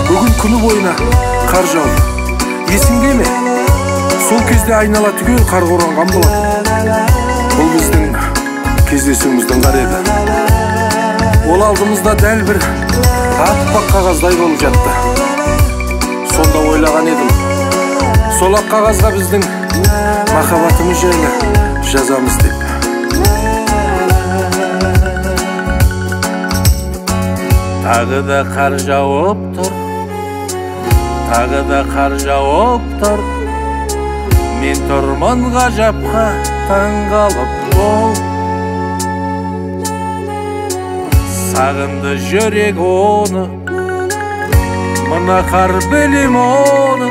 Бүгін күні бойына қар жауды. Есіңде ме? Сол кезде айнала түгел қарға оранған болатын. Бұл біздің кездесуіміздің қар еді. Ол алдымызда дәл бір аппақ қағаздай болып жатты. Сонда ойлаған едім, сол ақ қағазға біздің махаббатымыз жайлы жазамыз деп. Тағы да қар жауып тұр, тағы да қар жауып тұр. Мен тұрмын ғажапқа таңғалып ол. Сағынды жүрек оны, мына қар білем оны.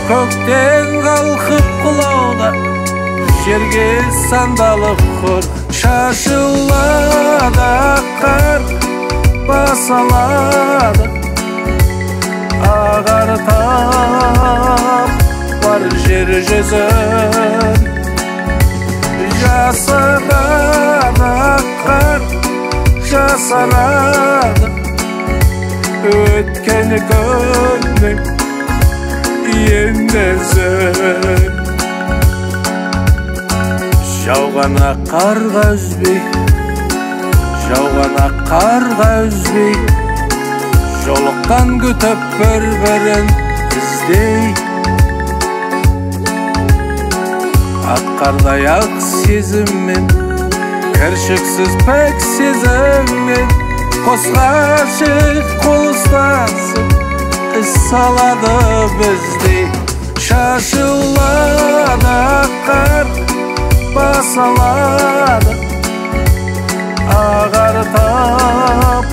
Көктен қалқып құлауда, жерге сандалып құр. Шашылады қар, басалады, ағартап бар жер жүзін. Жасарады қар, жасарады өткен күннің ендізін. Жауғана қарға үзбей, жауғана қарға үзбей, жолықтан күтіп бір-бірін іздей. Ақ қардай ақ сезіммен, кіршіксіз пәк сезіммен, қос ғашық қол ұстасып із салады біздей. Шашылады қар, басалады, ағартап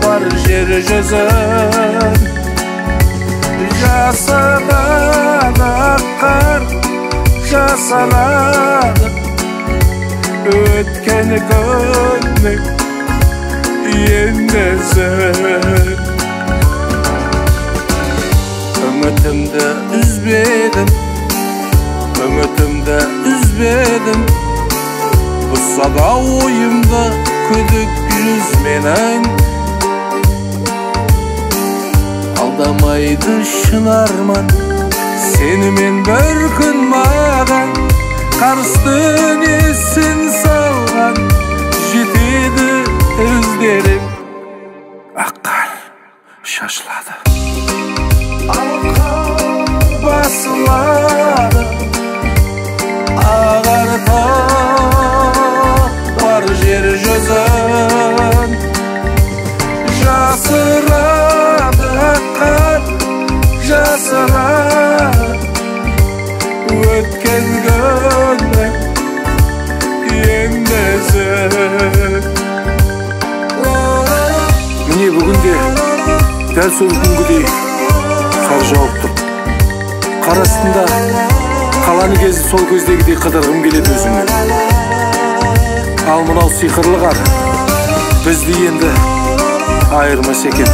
бар жер жүзін. Жасарады қар, жасарады өткен күннің ендізін. Үмітімді үзбедім, үмітімді үзбедім. Бұзсада ойымды күдік жүз менің. Алдамайды шын арман, сенімен бір күн маған. Қарыстың есін салған, жетеді іздерім. Ақ қар шашылады, басылады, ағартап бар жер жүзін. Жасырады қар, жасырады өткен күннің ендізін. Міне бүгінде дәл сол күнгідей қар жауып тұр. Қар астында қаланы кезіп сол көздегідей қыдырғым келеді өзіңмен. Ал мынау сиқырлы қар бізді енді айырмас екен.